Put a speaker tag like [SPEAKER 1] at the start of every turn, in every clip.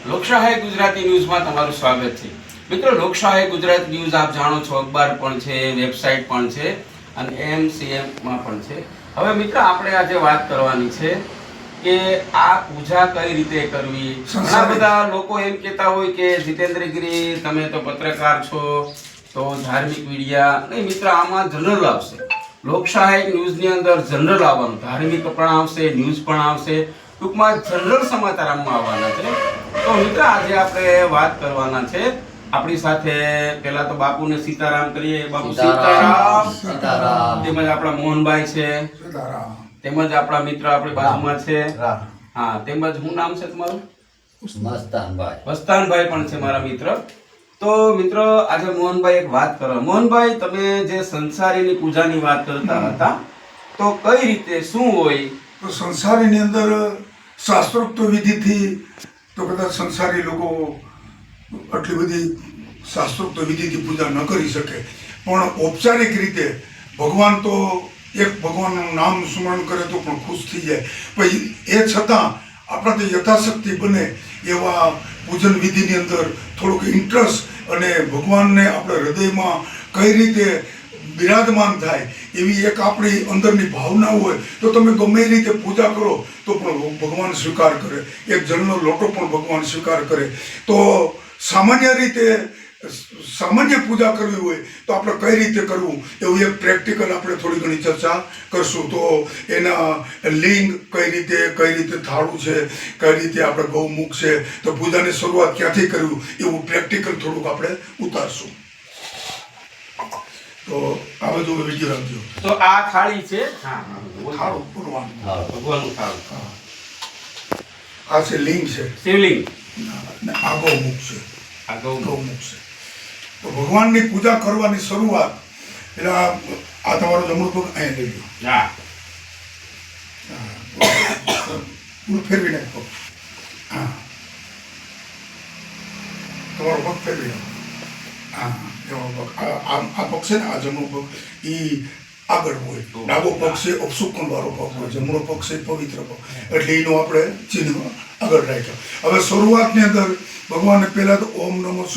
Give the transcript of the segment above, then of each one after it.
[SPEAKER 1] લોકશાહી ગુજરાતી ન્યૂઝમાં તમારું સ્વાગત છે. મિત્રો, લોકશાહી ગુજરાત ન્યૂઝ આપ જાણો છો, અખબાર પણ છે, વેબસાઇટ પણ છે અને એમસીએમમાં પણ છે. હવે મિત્ર, આપણે આજે વાત કરવાની છે કે આ પૂજા કઈ રીતે કરવી. ઘણા બધા લોકો એમ કહેતા હોય કે જીતેન્દ્રગીરી, તમે તો પત્રકાર છો, તો ધાર્મિક મીડિયા નહીં. મિત્ર, આમાં જનરલ આવશે. લોકશાહી ન્યૂઝની અંદર જનરલ આવવાનું, ધાર્મિક પણ આવશે, ન્યૂઝ પણ આવશે, ટૂંકમાં જનરલ સમાચાર આમાં આવવાના છે. તો મિત્ર, આજે આપણે વાત કરવાના છે. આપણી સાથે પહેલા તો બાપુને સીતારામ કરીએ. બાપુ સીતારામ.
[SPEAKER 2] સીતારામ.
[SPEAKER 1] તેમજ આપણા મોહનભાઈ છે, તેમજ આપણા મિત્ર આપણી બાજુમાં છે. હા, તેમજ શું નામ છે તમારું?
[SPEAKER 2] મસ્તાનભાઈ.
[SPEAKER 1] વસ્તાનભાઈ પણ છે મારા મિત્ર. તો મિત્રો, આજે મોહનભાઈ એક વાત કરો. મોહનભાઈ, તમે જે સંસારીની પૂજાની વાત કરતા હતા, તો કઈ રીતે શું હોય?
[SPEAKER 3] તો સંસારીની અંદર શાસ્ત્રોક્ત વિધિથી તો કદાચ સંસારી લોકો આટલી બધી શાસ્ત્રોક્ત વિધિથી પૂજા ન કરી શકે, પણ ઔપચારિક રીતે ભગવાન તો એક ભગવાનનું નામ સ્મરણ કરે તો પણ ખુશ થઈ જાય. પછી એ છતાં આપણાથી યથાશક્તિ બને એવા પૂજન વિધિની અંદર થોડુંક ઇન્ટરેસ્ટ અને ભગવાનને આપણા હૃદયમાં કઈ રીતે બિરાજમાન થાય એવી એક આપણી અંદરની ભાવના હોય તો તમે ગમે એ રીતે પૂજા કરો તો પણ ભગવાન સ્વીકાર કરે. એક જળનો લોટો પણ ભગવાન સ્વીકાર કરે. તો સામાન્ય રીતે સામાન્ય પૂજા કરવી હોય તો આપણે કઈ રીતે કરવું એવું એક પ્રેક્ટિકલ આપણે થોડી ઘણી ચર્ચા કરશું. તો એના લિંગ કઈ રીતે થાળું છે, કઈ રીતે આપણે ગૌમુખ છે, તો પૂજાની શરૂઆત ક્યાંથી કરવું એવું પ્રેક્ટિકલ થોડુંક આપણે ઉતારશું. તો આ બધું વિડીયો રાખજો.
[SPEAKER 1] તો આ થાળી છે,
[SPEAKER 3] થાળું પૂરવાનું,
[SPEAKER 1] ભગવાનનું થાળું.
[SPEAKER 3] આ છે લિંગ છે,
[SPEAKER 1] શિવલિંગ.
[SPEAKER 3] અને આ ગૌમુખ છે,
[SPEAKER 1] આ ગૌમુખ.
[SPEAKER 3] ગૌમુખ છે. તો ભગવાનની પૂજા કરવાની શરૂઆત એટલે આ તમારો જમણો પગ અહીંયા લઈ લો.
[SPEAKER 1] હા.
[SPEAKER 3] પૂરું ફેરવી નાખો. હા, તમારો પગ ફેરવી નાખો. હા, જમણો પગ આ પગ છે ને, આ જમણો પગ એ આગળ હોય, ડાબો પગ છે અપશુકન વાળો પગ હોય, જમણો પગ છે પવિત્ર પગ, એટલે એનું આપણે ચિહ્ન આગળ રાખ્યો. હવે શરૂઆતની અંદર ભગવાનને પહેલા તો ઓમ નમઃ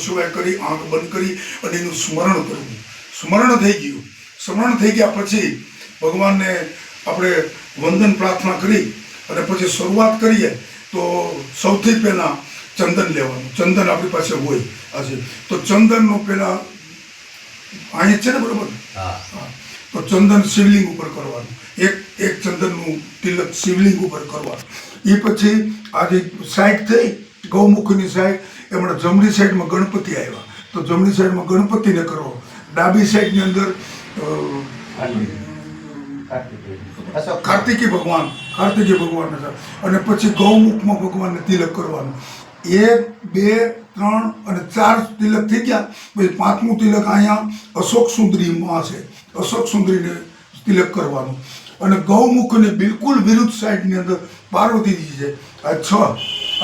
[SPEAKER 3] શિવાય કરી આંખ બંધ કરી અને એનું સ્મરણ કરવું. સ્મરણ થઈ ગયું. સ્મરણ થઈ ગયા પછી ભગવાનને આપણે વંદન પ્રાર્થના કરી અને પછી શરૂઆત કરીએ તો સૌથી પહેલાં ચંદન લેવાનું. ચંદન આપણી પાસે હોય આજે, તો ચંદનનું પહેલાં અહીંયા છે ને, બરોબર?
[SPEAKER 2] હા.
[SPEAKER 3] તો ચંદન શિવલિંગ ઉપર કરવાનું. એક ચંદનનું તિલક શિવલિંગ ઉપર કરવાનું. એ પછી આજે સાઈડ થઈ ગૌમુખની સાઈડ, એમણે જમણી સાઈડમાં ગણપતિ આવ્યા તો જમણી સાઈડમાં ગણપતિને કરો. ડાબી સાઈડની અંદર કાર્તિકી ભગવાન અને પછી ગૌમુખમાં ભગવાનને તિલક કરવાનું. 1, 2, 3 અને 4 તિલક થઈ ગયા. પછી 5મું તિલક અહીંયા અશોક સુંદરીમાં છે, અશોક સુંદરીને તિલક કરવાનું. અને ગૌમુખની બિલકુલ વિરુદ્ધ સાઈડની અંદર પાર્વતીજી છે. આ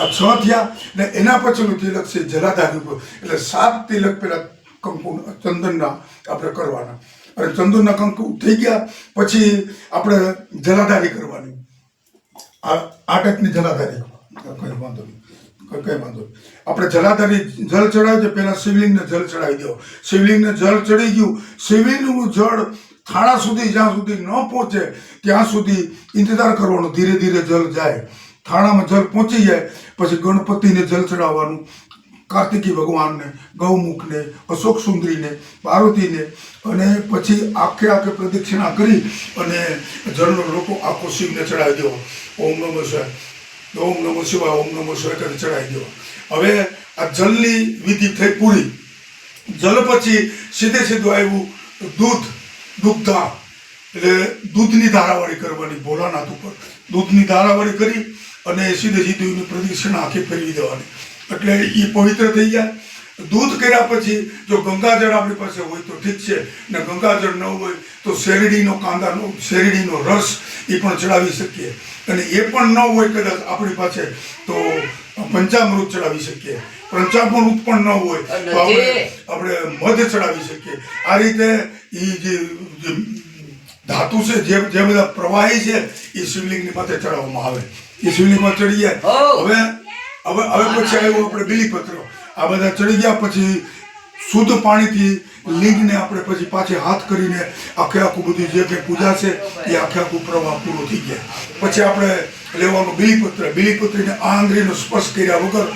[SPEAKER 3] 6 થયા ને એના પછીનું તિલક છે જલાધારી ઉપર. એટલે 7 તિલક પેલા કંકુ ચંદનના આપણે કરવાના. અને ચંદનના કંકુ થઈ ગયા પછી આપણે જલાધારી કરવાની. આ ટાઈપની જલાધારી, કંઈ વાંધો નહીં. આપણે જલાધારી જળ ચડાવી, પહેલા શિવલિંગને જળ ચડાવી દો. શિવલિંગને જળ ચડી ગયું, શિવલિંગનું જળ થાળા સુધી જ્યાં સુધી ન પહોંચે ત્યાં સુધી ઇંતજાર કરવાનો. ધીરે ધીરે જળ જાય, થાળામાં જળ પહોંચી જાય પછી ગણપતિને જળ ચડાવવાનું. કાર્તિકી ભગવાનને, ગૌમુખને, અશોક સુંદરીને, પાર્વતીને, અને પછી આખે પ્રદક્ષિણા કરી અને જળનો લોકો આખો શિવને ચડાવી દેવો. ઓમ નમઃ શિવાય કરી ચડાવી દેવો. હવે આ જળની વિધિ થઈ પૂરી. જળ પછી સીધું આવ્યું દૂધધા, એટલે દૂધની ધારાવાળી કરવાની ભોળાનાથ ઉપર. દૂધની ધારાવાળી કરી અને સીધું એની પ્રદક્ષિણા આખી ફેરવી દેવાની. એટલે એ પવિત્ર થઈ ગયા. દૂધ કર્યા પછી જો ગંગાજળ આપણી પાસે હોય તો ઠીક છે, ને ગંગાજળ ન હોય તો શેરડીનો રસ એ પણ ચડાવી શકીએ. અને એ પણ ન હોય કદાચ આપણી પાસે તો પંચામૃત ચડાવી શકીએ. પંચામૃત પણ ન હોય તો આપણે મધ ચડાવી શકીએ. આ રીતે એ જે ધાતુ છે, જે બધા પ્રવાહી છે, એ શિવલિંગની માથે ચડાવવામાં આવે. એ શિવલિંગમાં ચડી જાય. હવે હવે પછી આવ્યું આપણે બીલીપત્ર. આ બધા ચડી ગયા પછી શુદ્ધ પાણીથી લિંગને આપણે પછી પાછી હાથ કરીને આખું બધું જે કંઈ પૂજા છે એ આખું પ્રવાહ પૂરો થઈ જાય. પછી આપણે લેવાનું બીલીપત્ર. બીલીપત્રીને આ આંગળીનો સ્પર્શ કર્યા વગર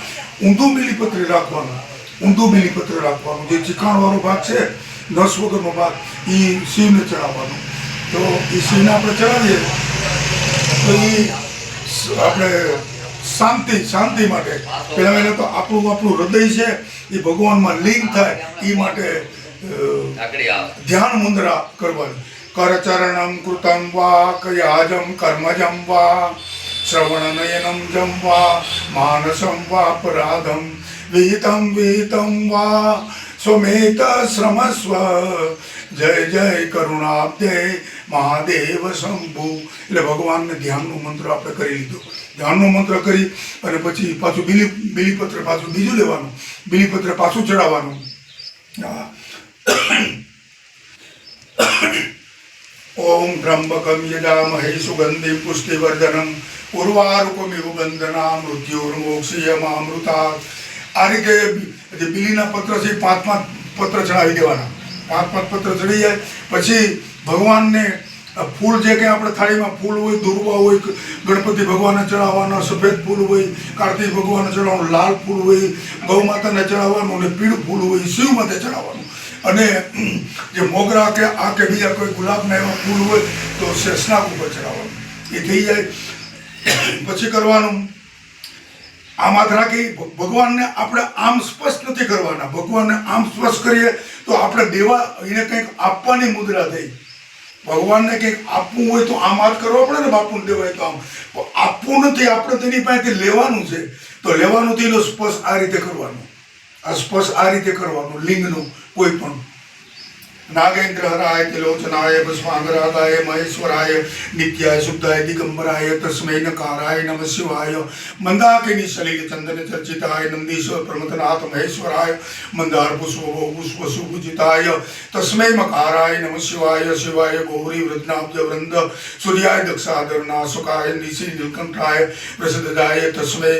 [SPEAKER 3] ઊંધું બીલીપત્ર રાખવાનું. ઊંધું બીલીપત્ર રાખવાનું. જે ચીકાણવાળો ભાગ છે, નસ વગરનો ભાગ, એ શિવને ચડાવવાનો. તો એ શિવને આપણે ચડાવીએ તો એ આપણે શાંતિ માટે પહેલા તો આપણું હૃદય છે એ ભગવાનમાં લીન થાય એ માટે ધ્યાન મુદ્રા કરવાની. કરચરણમ કૃતમ વા કયાજમ કર્મજમ વા શ્રવણનયનમ જમ વા માનસમ વા પરાધમ વિહિતમ વા સ્વમેત શ્રમસ્વ જય જય કરુણાબ્દે મહાદેવ શંભુ. એટલે ભગવાનને ધ્યાનનો મંત્ર આપણે કરી લીધો. ધ્યાનનો મંત્ર કરી અને પછી પાછું બીલીપત્ર પાછું બીજું લેવાનું. બીલીપત્ર પાછું ચડાવવાનું. ઓમ ત્રંબકમ યજામહે સુગંધિ પુષ્ટિવર્ધનમ ઉર્વારુકમિવ બંધના મૃત્યુર્મોક્ષીયમામૃતા. આ રીતે જે બીલીના પત્ર છે 5 પત્ર ચડાવી દેવાના. 5 પત્ર ચડી જાય પછી ભગવાનને ફૂલ જે કંઈ આપણે થાળીમાં ફૂલ હોય, દુર્વા હોય, ગણપતિ ભગવાનને ચડાવવાના, સફેદ ફૂલ હોય, કાર્તિક ભગવાનને ચડાવવાનું, લાલ ફૂલ હોય, ગૌ માતાને ચડાવવાનું, અને પીળું ફૂલ હોય શિવ માતે ચડાવવાનું. અને જે મોગરા કે આ કે બીજા કોઈ ગુલાબના એવા ફૂલ હોય તો શેષનાગ ઉપર ચડાવવાનું. એ થઈ જાય પછી કરવાનું આમ હાથ રાખી. ભગવાનને આપણે આમ સ્પર્શ નથી કરવાના. ભગવાનને આમ સ્પર્શ કરીએ તો આપણે દેવા એને કંઈક આપવાની મુદ્રા થઈ. ભગવાનને કંઈક આપવું હોય તો આમ હાથ કરવો પડે ને. બાપુને દેવાય તો આમ આપવું નથી, આપણે તેની પાસેથી લેવાનું છે. તો લેવાનું તો એનો સ્પર્શ આ રીતે કરવાનો. આ સ્પર્શ આ રીતે કરવાનો લિંગનો કોઈ પણ. નાગેન્દ્ર હરાય ત્રિલોચનાય ભસ્માંગરાગાય મહેશ્વરાય નિત્યાય શુદ્ધાય દિગંબરાય તસ્મૈ નકારાય નમઃ શિવાય. મંદાકિની સલિલ ચંદન ચર્ચિતાય નંદીશ્વર પ્રમથનાથ મહેશ્વરાય મંદાર પુષ્પ સુપૂજિતાય તસ્મૈ મકારાય નમઃ શિવાય. શિવાય ગૌરી વૃદ્ધાબ્જ વૃંદ સૂર્યાય દક્ષાધર નાસુકાય નિશિ નીલકંઠાય પ્રસિદ્ધાય તસ્મૈ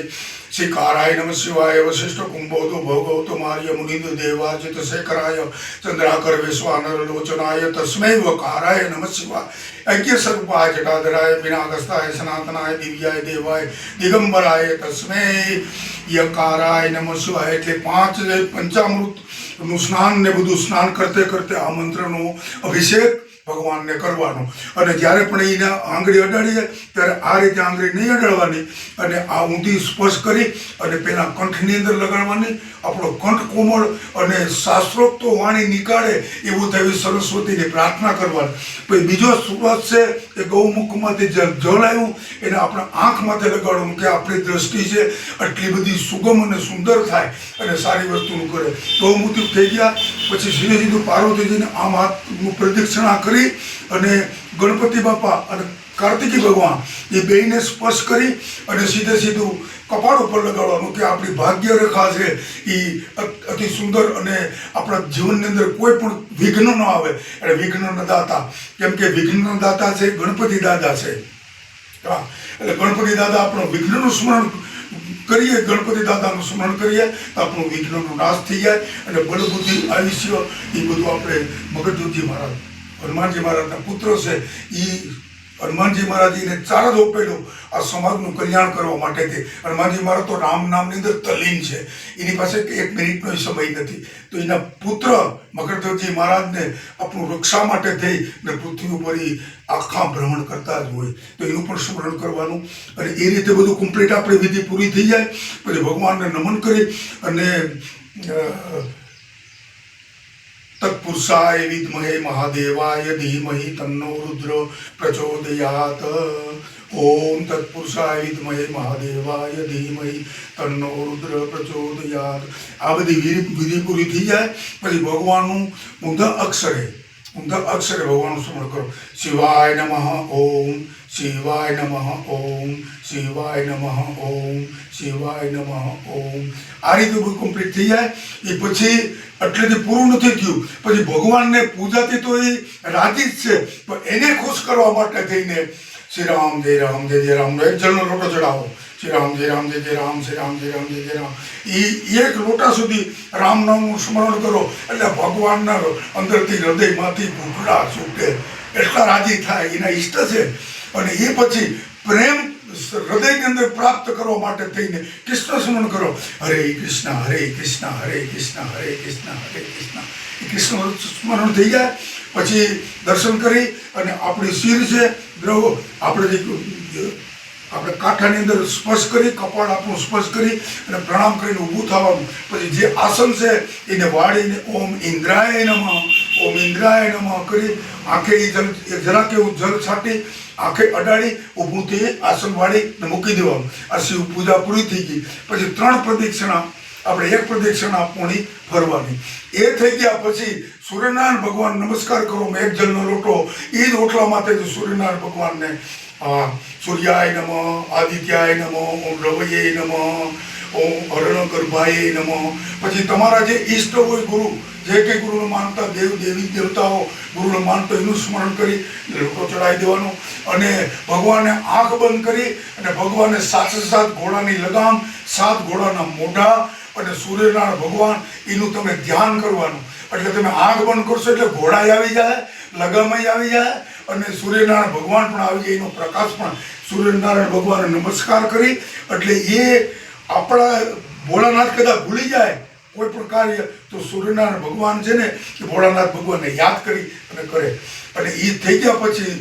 [SPEAKER 3] શ્રીકારાય નમઃ શિવાય. વશિષ્ઠ કુંભોતો ભોગૌતમાર્ય મુનિન્દ્ર દેવાર્જિત શેખરાય ચંદ્રાકર વિશ્વાનર લોચનાય તસ્મૈ વકારાય નમઃ શિવાય. ऐक्य स्वरूपाय जटाधराय विनागस्ताय सनातनाय दिव्याय देवाय दिगंबराय तस्मै यकाराय नमः शिवाय. એટલે 5 પંચામૃતનું સ્નાન ને બધું સ્નાન કરતે આ મંત્રનો અભિષેક ભગવાનને કરવાનો. અને જ્યારે પણ એને આંગળી અડાડી જાય ત્યારે આ રીતે આંગળી નહીં અડાડવાની અને આ ઊંધી સ્પર્શ કરી અને પેલા કંઠની અંદર લગાડવાની. આપણો કંઠ કોમળ અને શાસ્ત્રોક્ત વાણી નીકાળે એવું તેવી સરસ્વતીની પ્રાર્થના કરવાની. પછી બીજો સુવાસ છે એ ગૌમુખમાંથી જલ આવ્યું એને આપણે આંખમાંથી લગાડવાનું કે આપણી દ્રષ્ટિ છે આટલી બધી સુગમ અને સુંદર થાય અને સારી વસ્તુનું કરે. ગૌમુખ થઈ ગયા પછી સીધે સીધું પાર્વતીજીને આમ હાથનું પ્રદક્ષિણા કરી અને ગણપતિ બાપા અને કાર્તિકી ભગવાન એ બેયને સ્પર્શ કરી અને સીધું કપાળ ઉપર લગાડવાનું કે આપણી ભાગ્ય રેખા છે એ અતિ સુંદર અને આપણા જીવનની અંદર કોઈ પણ વિઘ્ન ન આવે. એટલે વિઘ્નના દાતા, કેમ કે વિઘ્નના દાતા છે ગણપતિ દાદા છે. હા, એટલે ગણપતિ દાદા આપણું વિઘ્નનું સ્મરણ કરીએ, ગણપતિ દાદાનું સ્મરણ કરીએ તો આપણું વિઘ્નનો નાશ થઈ જાય અને બળબુદ્ધિ આયુષ્ય એ બધું આપણે મગજજી મહારાજ હનુમાનજી મહારાજના પુત્ર છે એ હનુમાનજી મહારાજીને 4 જ ઓપેલું આ સમાજનું કલ્યાણ કરવા માટેથી. હનુમાનજી મહારાજ તો રામ નામની અંદર તલ્લીન છે. એની પાસે 1 મિનિટનો સમય નથી. તો એના પુત્ર મકરધ્વજજી મહારાજને આપણું રક્ષા માટે થઈ ને પૃથ્વી ઉપર આખા ભ્રમણ કરતા જ હોય તો એનું પણ સ્મરણ કરવાનું. અને એ રીતે બધું કમ્પ્લીટ આપણી વિધિ પૂરી થઈ જાય પછી ભગવાનને નમન કરી અને તત્પુરુષાય વિદ્મહે મહાદેવાય ધીમહિ તન્નો રુદ્ર પ્રચોદયાત. ઓમ તત્પુરુષાય વિદ્મહે મહાદેવાય ધીમહિ તન્નો રુદ્ર પ્રચોદયાત. આ બધી વિધિ પૂરી થઈ જાય પછી ભગવાનનું ઊંધા અક્ષરે ભગવાનનું સ્મરણ કરો. શિવાય નમઃ ઓમ શિવાય નમઃ ઓમ શિવાય નમઃ ઓમ શિવાય નમઃ ઓમ. આ રીતે બધું કમ્પ્લીટ થઈ જાય. એ પછી એટલેથી પૂરું નથી થયું પછી ભગવાનને પૂજાથી તો એ રાજી જ છે પણ એને ખુશ કરવા માટે થઈને શ્રી રામ જય રામ જય જય રામનો 1 જળનો લોટો ચડાવો. શ્રી રામ જય રામ જય જય રામ શ્રી રામ જય રામ જય જય રામ. એ એક લોટા સુધી રામ નામનું સ્મરણ કરો એટલે ભગવાનના અંદરથી હૃદયમાંથી ભૂખડા છૂટે, એટલા રાજી થાય, એના ઈષ્ટ છે. અને એ પછી પ્રેમ હૃદયની અંદર પ્રાપ્ત કરવા માટે થઈને કૃષ્ણ સ્મરણ કરો. હરે કૃષ્ણ હરે કૃષ્ણ હરે કૃષ્ણ હરે કૃષ્ણ હરે કૃષ્ણ. એ કૃષ્ણ સ્મરણ થઈ જાય પછી દર્શન કરી અને આપણી શિર છે દ્રવ આપણે જે આપણે કાંઠાની અંદર સ્પર્શ કરી, કપાળ આપણું સ્પર્શ કરી અને પ્રણામ કરીને ઊભું થવાનું. પછી જે આસન છે એને વાળીને ઓમ ઇન્દ્રાય નમઃ, ઓમ ઇન્દ્રાય નમઃ કરી આંખે એ જલ જરાક એવું જલ છાંટી આંખે અડાડી ઊભું થઈ આસન વાળીને મૂકી દેવાનું. આ શિવ પૂજા પૂરી થઈ ગઈ. પછી 3 પ્રદક્ષિણા આપણે 1 પ્રદક્ષિણા પૂર્ણી ફરવાની. એ થઈ ગયા પછી સૂર્યનારાયણ ભગવાન નમસ્કાર કરો. એક જલનો લોટો એ જ ઓટલા માટે જ સૂર્યનારાયણ ભગવાનને સૂર્યાય નમઃ, આદિત્યાય નમઃ, ઓમ રવૈયે નમઃ, ઓમ અરણ ગર્ભાય નમઃ. પછી તમારા જે ઈષ્ટ હોય ગુરુ, જે કંઈ ગુરુને માનતા દેવ દેવી દેવતાઓ ગુરુને માનતો એનું સ્મરણ કરી લોટો ચડાવી દેવાનો. અને ભગવાનને આંખ બંધ કરી અને ભગવાનને 7 ઘોડાની લગામ, 7 ઘોડાના મોઢા અને સૂર્યનારાયણ ભગવાન એનું તમે ધ્યાન કરવાનું. એટલે તમે આંખ બંધ કરશો એટલે ઘોડા આવી જાય, લગામય આવી જાય અને સૂર્યનારાયણ ભગવાન પણ આવી જાય, એનો પ્રકાશ પણ. સૂર્યનારાયણ ભગવાનને નમસ્કાર કરી એટલે એ આપણા ભોળાનાથ કદાચ ભૂલી જાય કોઈ પણ કાર્ય તો સૂર્યનારાયણ ભગવાન છે ને એ ભોળાનાથ ભગવાનને યાદ કરી અને કરે. અને એ થઈ ગયા પછી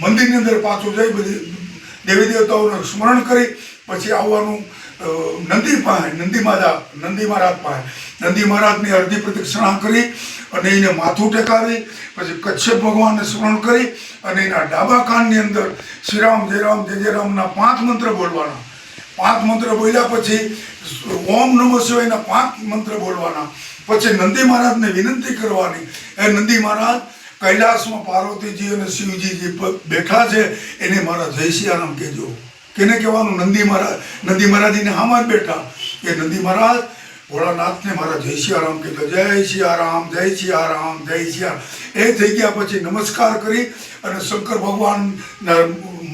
[SPEAKER 3] મંદિરની અંદર પાછું જઈ બધી દેવી દેવતાઓનું સ્મરણ કરી પછી આવવાનું નંદી પાસે, નંદી મહારાજ પાસે. નંદી મહારાજની અડધી પ્રદક્ષિણા કરી અને એને માથું ટેકાવી પછી કચ્છપ ભગવાનને સ્મરણ કરી અને એના ડાબા કાનની અંદર શ્રી રામ જય રામ જય જય રામના 5 મંત્ર બોલવાના. 5 મંત્ર બોલ્યા પછી ઓમ નમઃ શિવાયના 5 મંત્ર બોલવાના. પછી નંદી મહારાજને વિનંતી કરવાની, એ નંદી મહારાજ કૈલાસમાં પાર્વતીજી અને શિવજી જે બેઠા છે એને મારા જય સિયારામ કહેજો. કેને કહેવાનું? નંદી મહારાજીને હામાં જ બેઠા. એ નંદી મહારાજ ભોળાનાથને મારા જય સિયારામ કહેતો. જય સિયારામ જય સિયારામ જય સિયારામ. એ થઈ ગયા પછી નમસ્કાર કરી અને શંકર ભગવાનના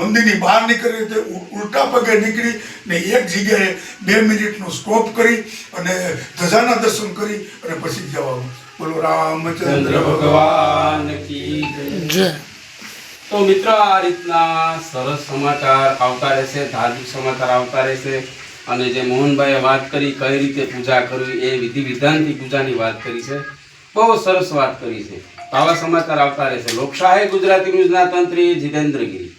[SPEAKER 3] મંદિરની બહાર નીકળી તે ઉલટા પગે નીકળી ને એક જગ્યાએ 2 મિનિટનો સ્ટોપ કરી અને ધજાના દર્શન કરી અને પછી જવાનું. બોલો રામચંદ્ર
[SPEAKER 1] ભગવાન કી જય. તો મિત્રો આ રીતના સરસ સમાચાર આવતા રહેશે, ધાર્મિક સમાચાર આવતા રહેશે. અને જે મોહનભાઈએ વાત કરી કઈ રીતે પૂજા કરવી એ વિધિ વિધાનથી પૂજાની વાત કરી છે, બહુ સરસ વાત કરી છે. આવા સમાચાર આવતા રહેશે. લોકશાહી ગુજરાતી ન્યૂઝના તંત્રી જીતેન્દ્ર ગીરી.